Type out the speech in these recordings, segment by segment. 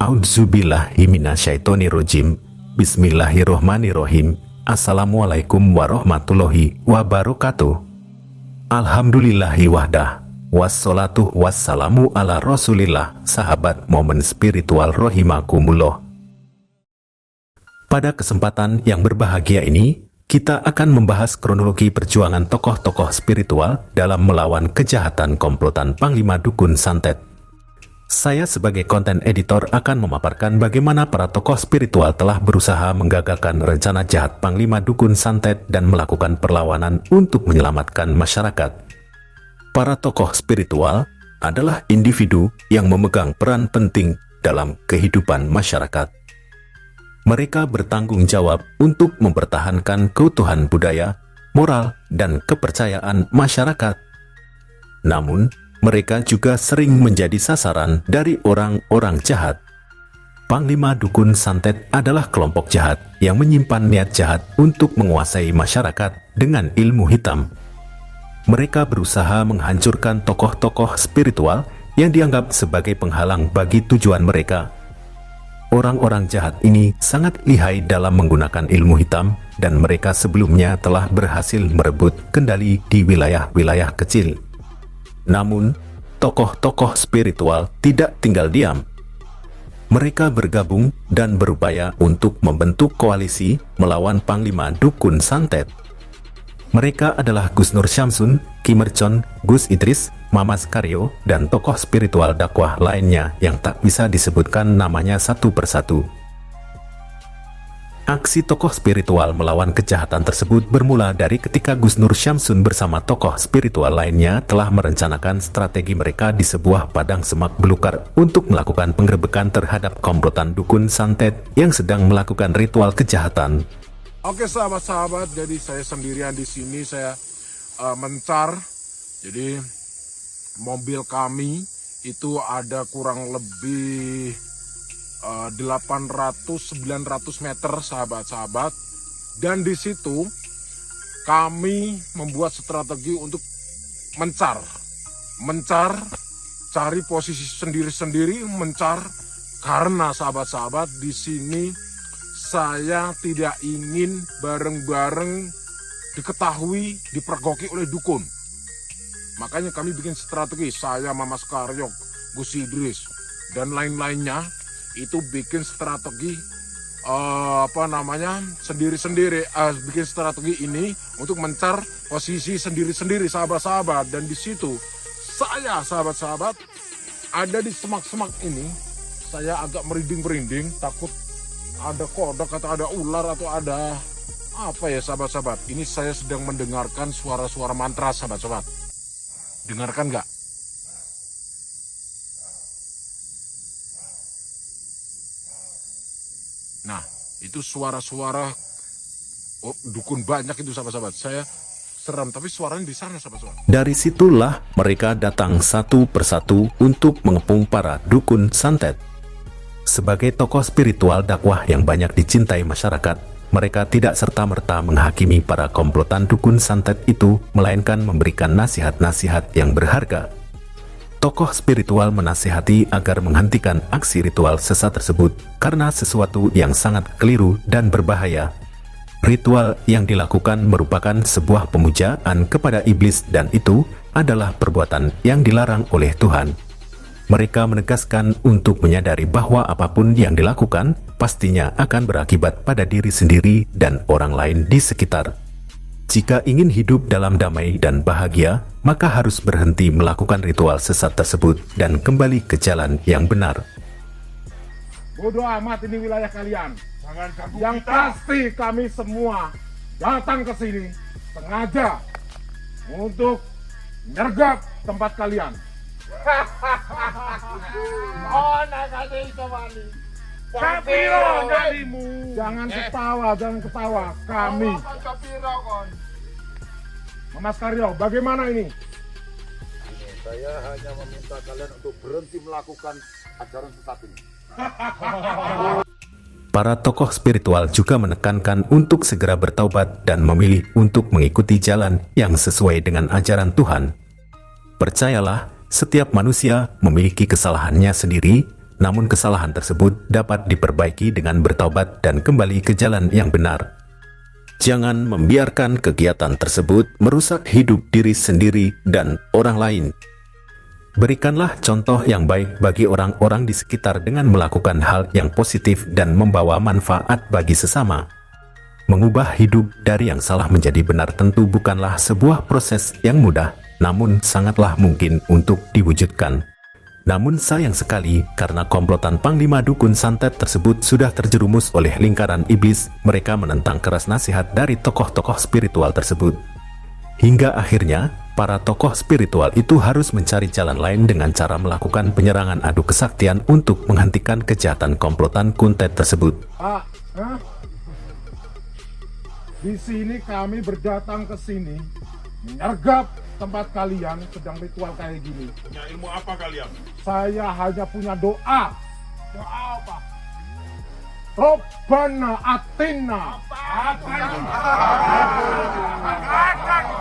A'udzubillahi minasyaitonirrajim. Bismillahirrohmanirrohim. Assalamualaikum warahmatullahi wabarakatuh. Alhamdulillahi wahdah. Wassalatu wassalamu ala rasulillah. Sahabat momen spiritual rahimakumullah. Pada kesempatan yang berbahagia ini, kita akan membahas kronologi perjuangan tokoh-tokoh spiritual dalam melawan kejahatan komplotan Panglima Dukun Santet. Saya sebagai konten editor akan memaparkan bagaimana para tokoh spiritual telah berusaha menggagalkan rencana jahat Panglima Dukun Santet dan melakukan perlawanan untuk menyelamatkan masyarakat. Para tokoh spiritual adalah individu yang memegang peran penting dalam kehidupan masyarakat. Mereka bertanggung jawab untuk mempertahankan keutuhan budaya, moral, dan kepercayaan masyarakat. Namun, mereka juga sering menjadi sasaran dari orang-orang jahat. Panglima Dukun Santet adalah kelompok jahat yang menyimpan niat jahat untuk menguasai masyarakat dengan ilmu hitam. Mereka berusaha menghancurkan tokoh-tokoh spiritual yang dianggap sebagai penghalang bagi tujuan mereka. Orang-orang jahat ini sangat lihai dalam menggunakan ilmu hitam, dan mereka sebelumnya telah berhasil merebut kendali di wilayah-wilayah kecil. Namun, tokoh-tokoh spiritual tidak tinggal diam. Mereka bergabung dan berupaya untuk membentuk koalisi melawan Panglima Dukun Santet. Mereka adalah Gus Nur Syamsun, Ki Mercon, Gus Idris, Mamas Karyo, dan tokoh spiritual dakwah lainnya yang tak bisa disebutkan namanya satu persatu. Aksi tokoh spiritual melawan kejahatan tersebut bermula dari ketika Gus Nur Syamsun bersama tokoh spiritual lainnya telah merencanakan strategi mereka di sebuah padang semak belukar untuk melakukan penggerebekan terhadap komplotan Dukun Santet yang sedang melakukan ritual kejahatan. Oke sahabat-sahabat, jadi saya sendirian di sini, saya mencar. Jadi mobil kami itu ada kurang lebih 800-900 meter sahabat-sahabat, dan di situ kami membuat strategi untuk mencar, cari posisi sendiri-sendiri, mencar, karena sahabat-sahabat di sini saya tidak ingin bareng-bareng diketahui dipergoki oleh dukun. Makanya kami bikin strategi, saya, Mamas Karyo, Gus Idris, dan lain-lainnya itu bikin strategi sendiri-sendiri, bikin strategi ini untuk mencar posisi sendiri-sendiri sahabat-sahabat. Dan di situ saya sahabat-sahabat ada di semak-semak ini, saya agak merinding-merinding, takut ada kodok atau ada ular atau ada apa ya sahabat-sahabat. Ini saya sedang mendengarkan suara-suara mantra sahabat-sahabat. Dengarkan nggak? Nah, itu suara-suara dukun banyak itu sahabat-sahabat. Saya seram, tapi suaranya di sana sahabat-sahabat. Dari situlah mereka datang satu persatu untuk mengepung para dukun santet. Sebagai tokoh spiritual dakwah yang banyak dicintai masyarakat, mereka tidak serta-merta menghakimi para komplotan dukun santet itu, melainkan memberikan nasihat-nasihat yang berharga. Tokoh spiritual menasihati agar menghentikan aksi ritual sesat tersebut karena sesuatu yang sangat keliru dan berbahaya. Ritual yang dilakukan merupakan sebuah pemujaan kepada iblis, dan itu adalah perbuatan yang dilarang oleh Tuhan. Mereka menegaskan untuk menyadari bahwa apapun yang dilakukan pastinya akan berakibat pada diri sendiri dan orang lain di sekitar. Jika ingin hidup dalam damai dan bahagia, maka harus berhenti melakukan ritual sesat tersebut dan kembali ke jalan yang benar. Bodoh amat ini wilayah kalian. Yang pasti kami semua datang ke sini sengaja untuk menyergap tempat kalian. Oh, nakasih kembali. Kapiro kalimu. Jangan ketawa, kami. Mamas Karyo, bagaimana ini? Saya hanya meminta kalian untuk berhenti melakukan ajaran sesat ini. Para tokoh spiritual juga menekankan untuk segera bertaubat dan memilih untuk mengikuti jalan yang sesuai dengan ajaran Tuhan. Percayalah, setiap manusia memiliki kesalahannya sendiri, Namun kesalahan tersebut dapat diperbaiki dengan bertaubat dan kembali ke jalan yang benar. Jangan membiarkan kegiatan tersebut merusak hidup diri sendiri dan orang lain. Berikanlah contoh yang baik bagi orang-orang di sekitar dengan melakukan hal yang positif dan membawa manfaat bagi sesama. Mengubah hidup dari yang salah menjadi benar tentu bukanlah sebuah proses yang mudah, namun sangatlah mungkin untuk diwujudkan. Namun sayang sekali, karena komplotan Panglima Dukun Santet tersebut sudah terjerumus oleh lingkaran iblis, mereka menentang keras nasihat dari tokoh-tokoh spiritual tersebut. Hingga akhirnya, para tokoh spiritual itu harus mencari jalan lain dengan cara melakukan penyerangan adu kesaktian untuk menghentikan kejahatan komplotan kuntet tersebut. Pak, di sini kami berdatang ke sini menyergap tempat kalian sedang ritual kayak gini. Punya ilmu apa kalian? Saya hanya punya doa. Doa apa? Robbana atina.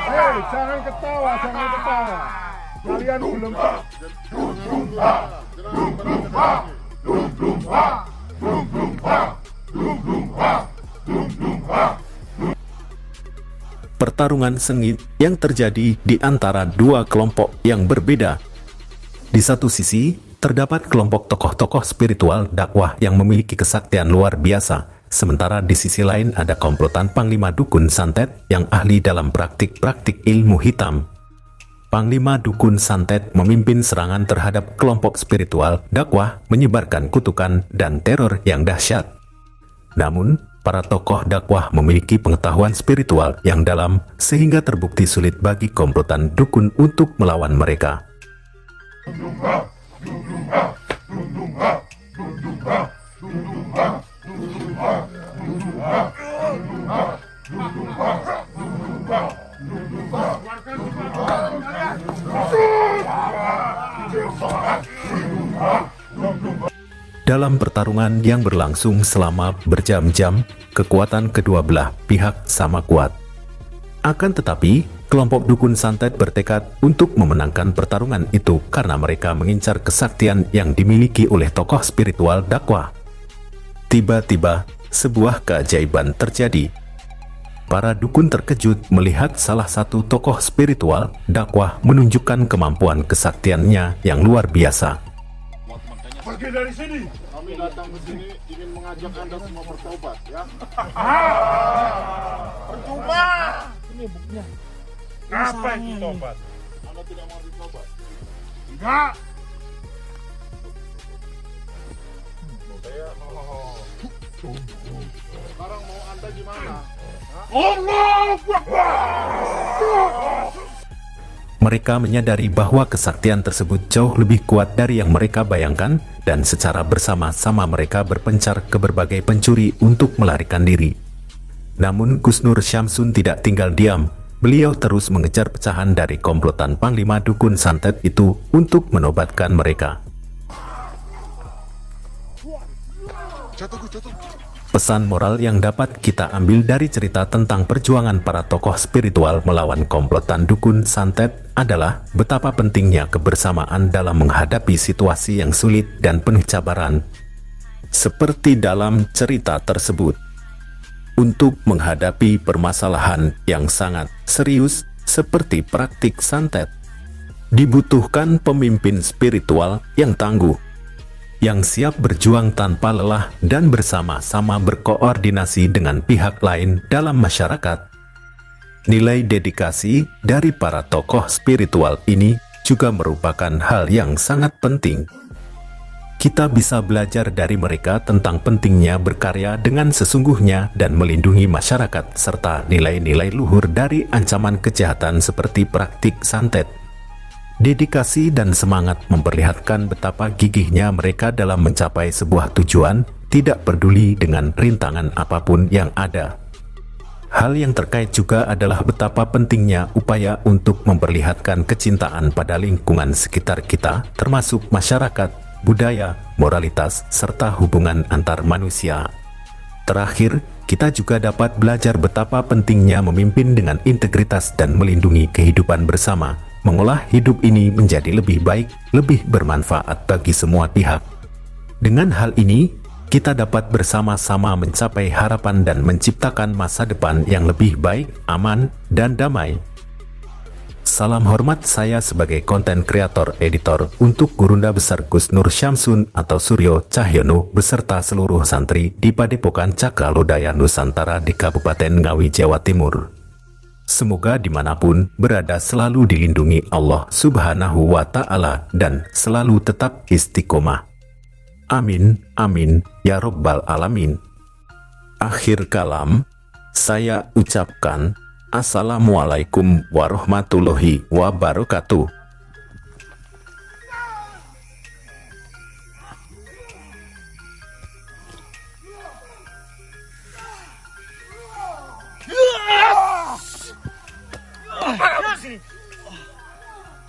Hei, jangan ketawa, jangan ketawa. Kalian belum Pertarungan sengit yang terjadi di antara dua kelompok yang berbeda. Di satu sisi, terdapat kelompok tokoh-tokoh spiritual dakwah yang memiliki kesaktian luar biasa, sementara di sisi lain ada komplotan Panglima Dukun Santet yang ahli dalam praktik-praktik ilmu hitam. Panglima Dukun Santet memimpin serangan terhadap kelompok spiritual dakwah, menyebarkan kutukan dan teror yang dahsyat. Namun, para tokoh dakwah memiliki pengetahuan spiritual yang dalam sehingga terbukti sulit bagi komplotan dukun untuk melawan mereka. Dalam pertarungan yang berlangsung selama berjam-jam, kekuatan kedua belah pihak sama kuat. Akan tetapi, kelompok dukun santet bertekad untuk memenangkan pertarungan itu karena mereka mengincar kesaktian yang dimiliki oleh tokoh spiritual dakwah. Tiba-tiba, sebuah keajaiban terjadi. Para dukun terkejut melihat salah satu tokoh spiritual dakwah menunjukkan kemampuan kesaktiannya yang luar biasa. Pergi dari sini. Kami datang ke sini ingin mengajak Anda semua bertobat, ya. Percuma. Ini buktinya. Apa itu tobat? Anda tidak mau bertobat? Enggak. Saya sekarang mau Anda gimana? Allah Akbar. Mereka menyadari bahwa kesaktian tersebut jauh lebih kuat dari yang mereka bayangkan, dan secara bersama-sama mereka berpencar ke berbagai pencuri untuk melarikan diri. Namun Gusnur Syamsun tidak tinggal diam. Beliau terus mengejar pecahan dari komplotan Panglima Dukun Santet itu untuk menobatkan mereka. Pesan moral yang dapat kita ambil dari cerita tentang perjuangan para tokoh spiritual melawan komplotan dukun santet adalah betapa pentingnya kebersamaan dalam menghadapi situasi yang sulit dan penuh cabaran. Seperti dalam cerita tersebut, untuk menghadapi permasalahan yang sangat serius seperti praktik santet, dibutuhkan pemimpin spiritual yang tangguh, yang siap berjuang tanpa lelah dan bersama-sama berkoordinasi dengan pihak lain dalam masyarakat. Nilai dedikasi dari para tokoh spiritual ini juga merupakan hal yang sangat penting. Kita bisa belajar dari mereka tentang pentingnya berkarya dengan sesungguhnya dan melindungi masyarakat, serta nilai-nilai luhur dari ancaman kejahatan seperti praktik santet. Dedikasi dan semangat memperlihatkan betapa gigihnya mereka dalam mencapai sebuah tujuan, tidak peduli dengan rintangan apapun yang ada. Hal yang terkait juga adalah betapa pentingnya upaya untuk memperlihatkan kecintaan pada lingkungan sekitar kita, termasuk masyarakat, budaya, moralitas, serta hubungan antar manusia. Terakhir, kita juga dapat belajar betapa pentingnya memimpin dengan integritas dan melindungi kehidupan bersama. Mengolah hidup ini menjadi lebih baik, lebih bermanfaat bagi semua pihak. Dengan hal ini, kita dapat bersama-sama mencapai harapan dan menciptakan masa depan yang lebih baik, aman, dan damai. Salam hormat saya sebagai konten kreator editor untuk Gurunda Besar Gus Nur Syamsun atau Suryo Cahyono beserta seluruh santri di Padepokan Cakra Lodaya Nusantara di Kabupaten Ngawi, Jawa Timur. Semoga dimanapun berada selalu dilindungi Allah Subhanahu wa Ta'ala dan selalu tetap istiqomah. Amin, amin, ya Rabbal Alamin. Akhir kalam, saya ucapkan Assalamualaikum warahmatullahi wabarakatuh.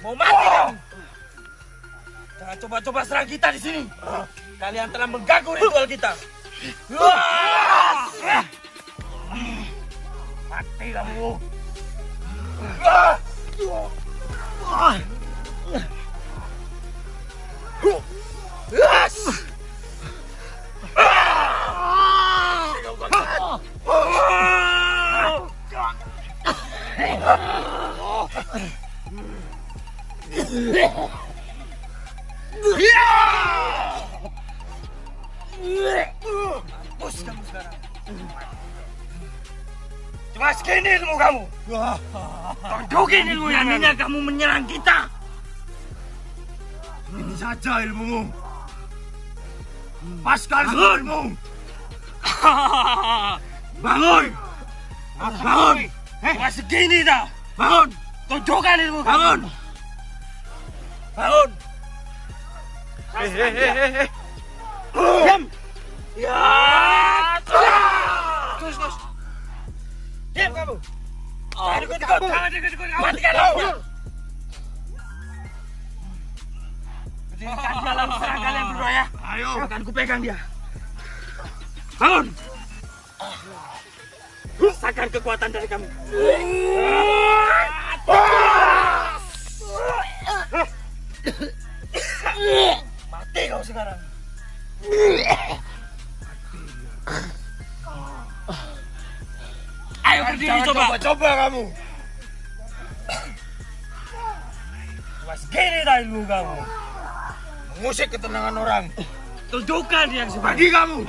Mau mati kamu? Jangan coba-coba serang kita di sini. Kalian telah mengganggu ritual kita. Mati kamu. Mampus kamu sekarang. Cuma segini ilmu kamu. Tunjukin ilmu yang ini kamu menyerang kita. Ini saja ilmumu. Lepaskan ilmumu. Bangun. Bangun. Cuma segini dah. Bangun. Tunjukkan ilmu kamu. Bangun. Bangun. Hei. Diam. Ya. Terus. Diam kamu. Jangan ikut. Matikan kamu. Berdirikan dia lalu serang kalian berdua ya. Ayo. Akan kupegang dia. Bangun. Rasakan kekuatan dari kamu. Mati kau sekarang. Ayo berdiri coba kamu. Cuma segini dah ilmu kamu. Mengusik ketenangan orang. Tunjukkan yang seperti kamu.